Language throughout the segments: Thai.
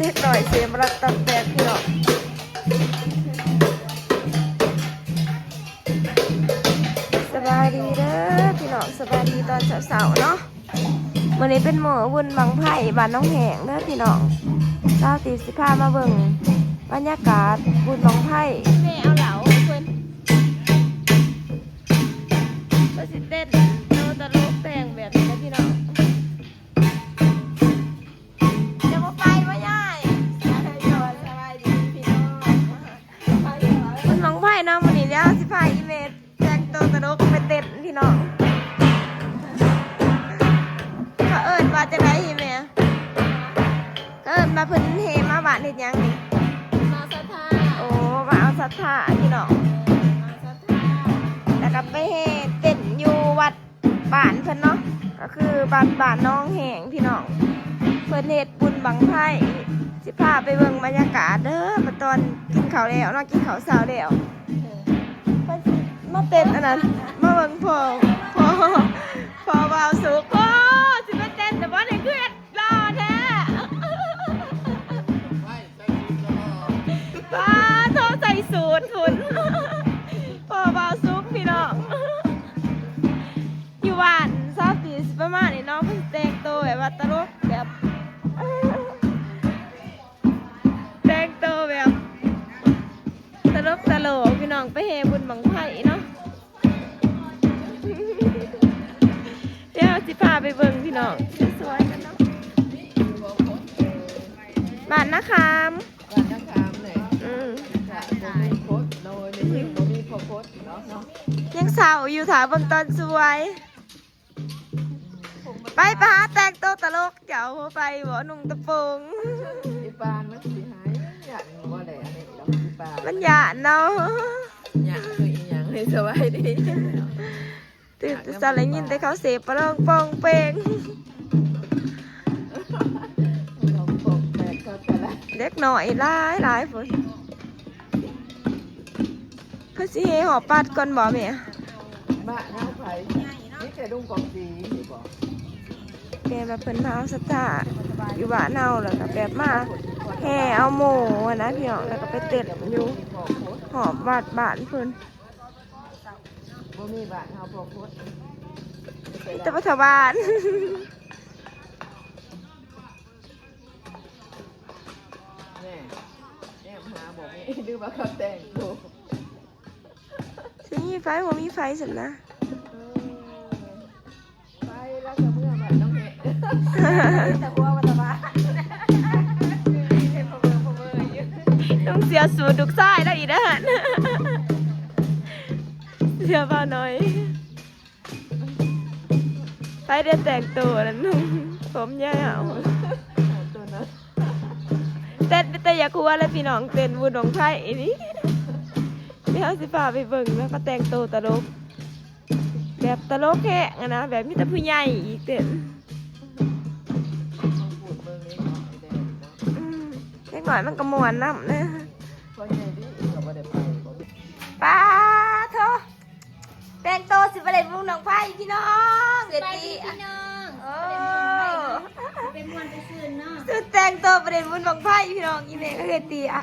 เด็กหน่อยเสียมรักตับแตกพี่น้องสบายดีเด้อพี่น้องสบายดีตอนเช้าๆเนาะวันนี้เป็นหมู่บุญบังไผ่บ้านน้องแหงเด้อพี่น้อง20:15มาเบิ่งบรรยากาศบุญบังไผ่แม่เอาเหลาเพิ่นก็สิเต้นโนตะลุกแต่งแบบนี้นะพี่น้องจะมาไปบ่ยายสบายดีพี่น้องบุญบังไผ่เนาะวันนี้แล้วสิพาอีเมทแต่งตัวตะลุกไปเต้นพี่น้องเขาเอิ้นว่าจะได้อีเมทก็เอิ้นมาเพิ่นเฮมาบ้านเฮ็ดหยังนี่มาศรัทธาโอ้มาเอาศรัทธาพี่น้องมาศรัทธาแล้วก็ไปเฮเต้นอยู่วัดบ้านเพิ่นเนาะก็คือบ้านน้องแหงพี่น้องเพิ่นเฮ็ดบุญบังไผ่สิพาไปเบิ่งบรรยากาศเด้อมาตอนกินข้าวแล้วเนาะกินข้าวเช้าแล้วเพิ่นสิมาเต้นอันนั้นมาเบิ่งพ่อบ่าวสุกพ่อสิมาเต้นแต่ว่านี่คือเฮ็ดรอแท้ป้าโทรใส่สูตรคุณพ่อบ่าวสุกพี่น้องอยู่บ้าน20 ปีประมาณนี้เนาะเพิ่นแต่งตัวแบบว่าตลกแบบแต่งตัวแบบตลกพี่น้องไปเฮบุญบังไผ่เนาะเดี๋ยวสิพาไปเบิ่งพี่น้องสวยๆกันเนาะบ้านนะคามเนี่ยมีโคตรโดยในที่บ่มีพอโคตรเนาะยังเศร้าอยู่ถามเบิ่งตอนสวยไปหาแต่งตัวตลกเจ้าไปบ่นุ่งตะโปงอีปานมันสิหายหยันบ่ได้อันนี้ดอกอีปานมันหยาดเนาะหยันคืออีหยังให้สบายดีตื่นสายยินแต่เขาเสพปลองปองเปงเราปกแปดก็แต่ละเด็กหน่อยหลายฝนเพื่อสิเฮหอปัดก่อนบ่แม่บ้านเฮาไผนี่แต่ดุงกองสีบ่แกแบบเพิ่นมาเอาศรัทธาอยู่บ้านเฮาแล้วก็แบบมาแห่เอาหมู่นะพี่น้องแล้วก็ไปเต้นอยู่หอบวาดบ้านเพิ่นบ่มีบ้านเฮาพอโคตรแต่ปัจจุบันเนี่ยหาบอกนี่ดูว่าเขาแต่งตัวฉันมีไฟผมมีไฟเสร็จนะไปแล้วก็เมื่อแบบน้องเมย์แต่กลัวมันจะมาต้องเสียสูตรดุกไส้แล้วอีด้านเสียบ้าน้อยไฟได้แต่งตัวแล้วนุ่งผมยาวเต้นแต่อยากลัวเลยพี่น้องเต้นบุญของไผ่นี่เดี๋ยวสิพาไปเบิ่งแล้วก็แต่งตัวตลกแบบตลกแค่นะแบบมีแต่ผู้ใหญ่อีกเต้นเล็กหน่อยมันก็ม่วนน้ำนะป้าเธอแต่งตัวสิไปเลยบุญของไผ่พี่น้องเด็ดดีพี่น้องเป็นมวนไปซื้อเนาะสุดแต่งตัวประเด็นบุญบังไพ่พี่น้องอีเมย์ก็เฮ็ดตีอ่ะ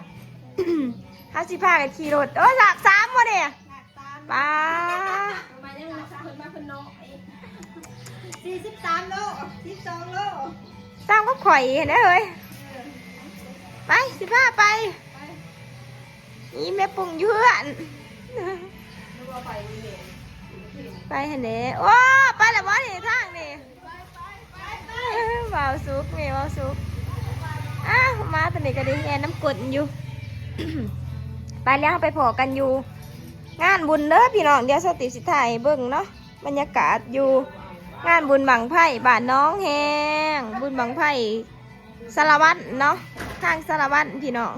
55กันขี่รถโอ้หลัก3บ่เนี่ยป้ามายังมาคนมาคนน้อย43 โล12 โลสร้างก็ข่อยเห็นได้เลยไป15ไปนี่แม่ปุ่งอยู่เพื่อนไปเห็นเด้โอ้ไปแล้วบ่นี่ทางนี่ว้าวซุกนี่ว้าวซุกมาตอนนี้ก็ได้แห่น้ำกดอยู่ ไปแล้วไปพอกันอยู่งานบุญเด้อพี่น้องเดี๋ยวสติสิถ่ายเบิ่งเนาะบรรยากาศอยู่งานบุญบังไผ่บ้านน้องแหงบุญบังไผ่สารวัตรเนาะทางสารวัตรพี่น้อง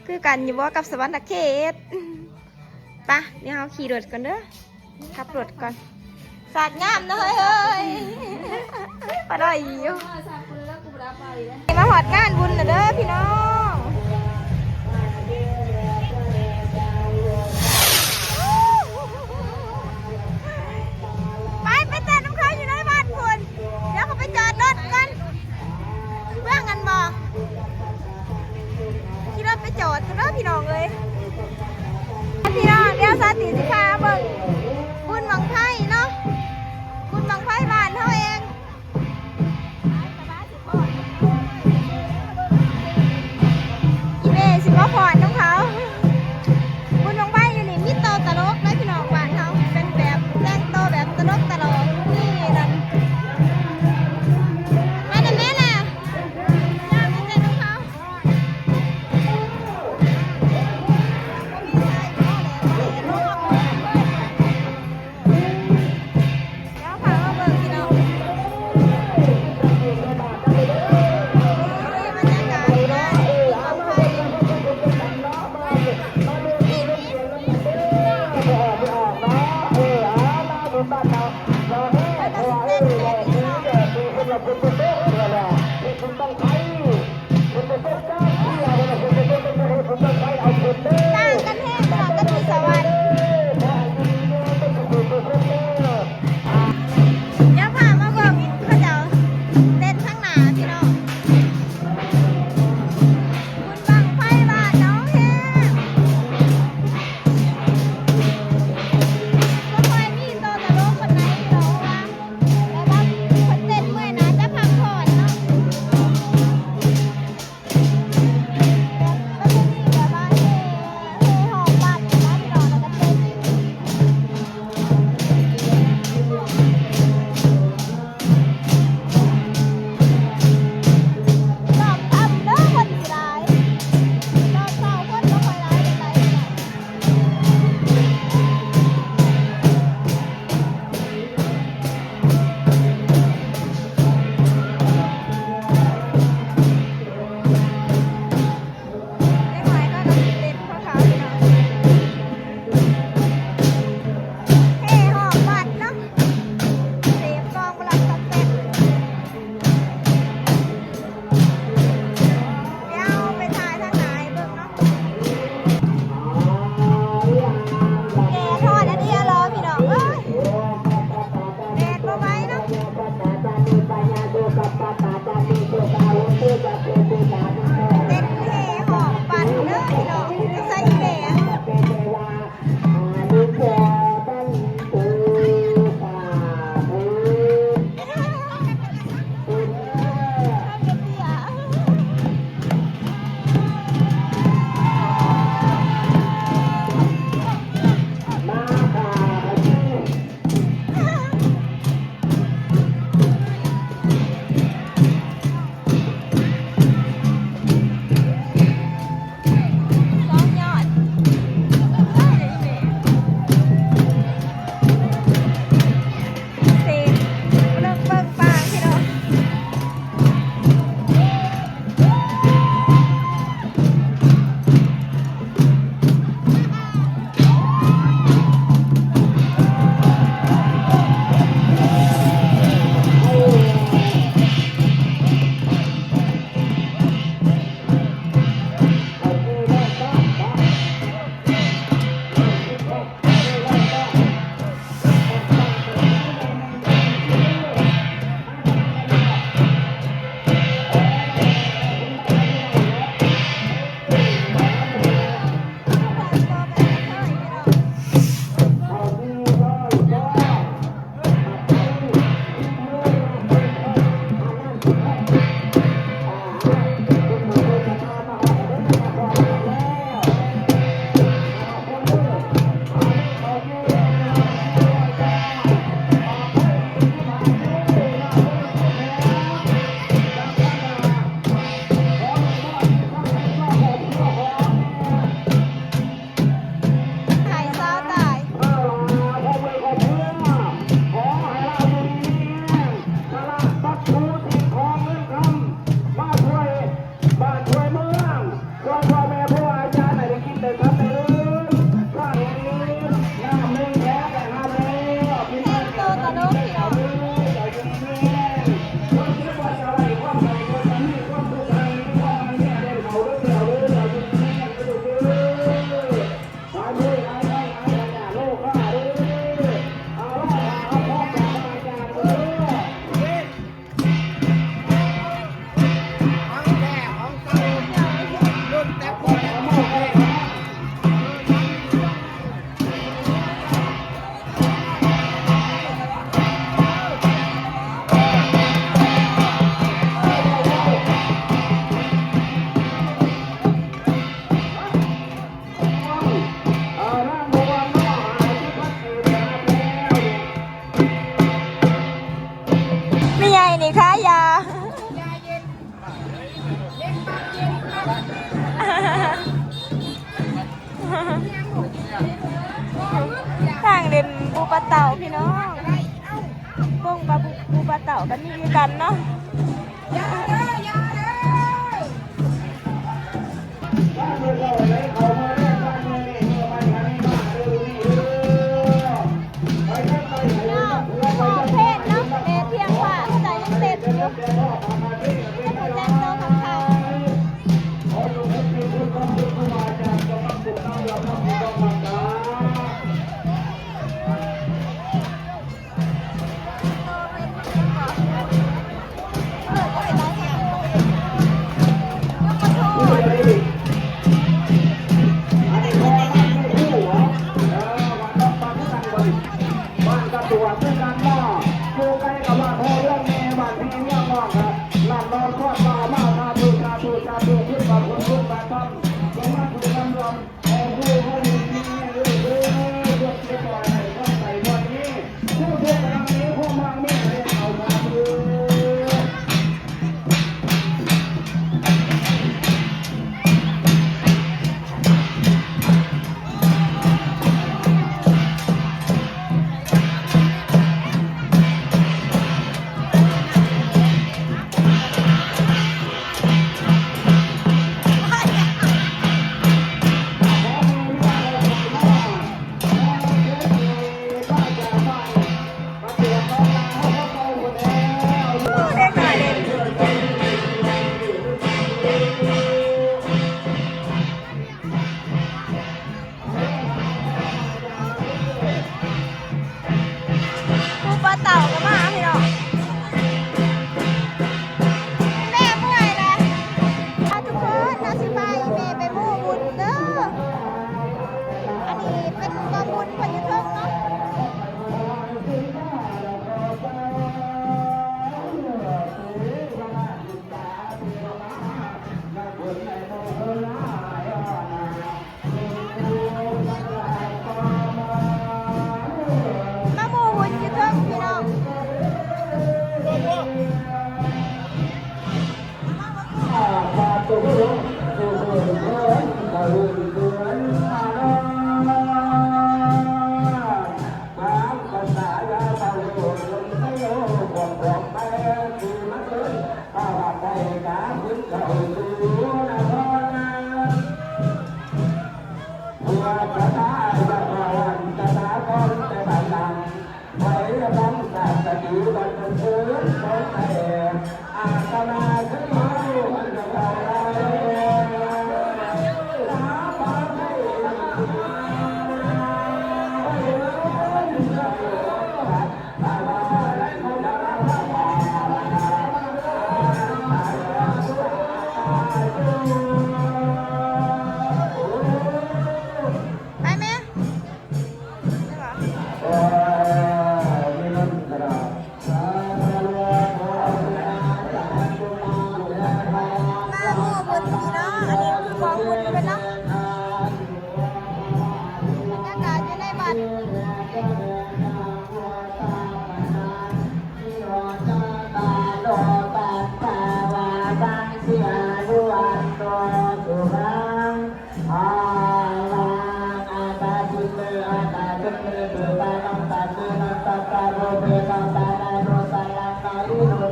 คือกันอยู่ว่ากับสวรรค์เขตไปเดี๋ยวเราขี่รถกันเด้อขับรถก่อนสาดงามเนาะเฮ้ยปะดอยอยู่มาหอดงานบุญนะเด้อพี่น้องไปเต้นน้ำเขาอยู่ในบ้านคุณเดี๋ยวเขาไปจอดรถกันเพื่องันบ่ จอดกันเนาะพี่น้องเลยพี่น้องเดี๋ยวซาติสิพาเบิ่งบุญบังไพ่เนาะบุญบังไพ่บ้านเขาเองอีเมสิมาพรน้องเขาบุญบังไพ่อยู่นี่มีโตตลกเลยพี่น้องบ้านเขาเป็นแบบแต่งโตแบบตลกนี่นั่นมาแต่แม่น่ะย่างเป็นน้องเขาแล้วพามาเบิ่งพี่น้องบรรยากาศนะบุญบังไพ่ ปลาเต่าพี่น้องป้งปลาปูปลาเต่ากันมีกันเนาะเพศเนาะเพียงว่าเข้าใจยังเต็มอยู่ถ้าคนแจ้งโตกับเขา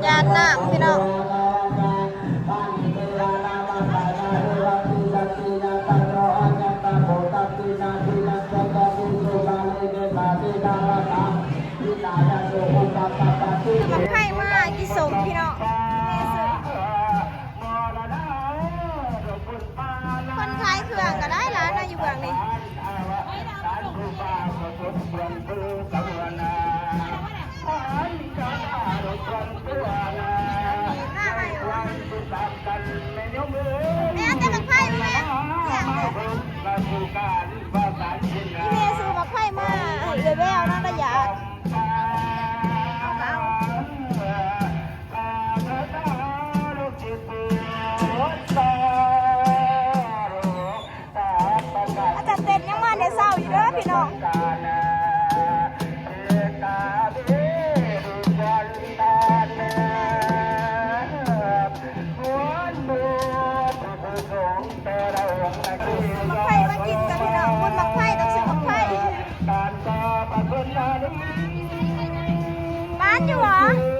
ยานน้ำพี่น้องมันไข่มากกี่สมพี่น้องคนขายเครื่องก็ได้ร้านนะอยู่เบื้องนี้แม่แต่มันไข่แม่ที่แม่ซื้อมาไข่มาเดี๋ยวแววน่าจะอยากอาจารย์เต้นยังมาในเศร้าอยู่เด้อพี่น้อง อยู่หรอ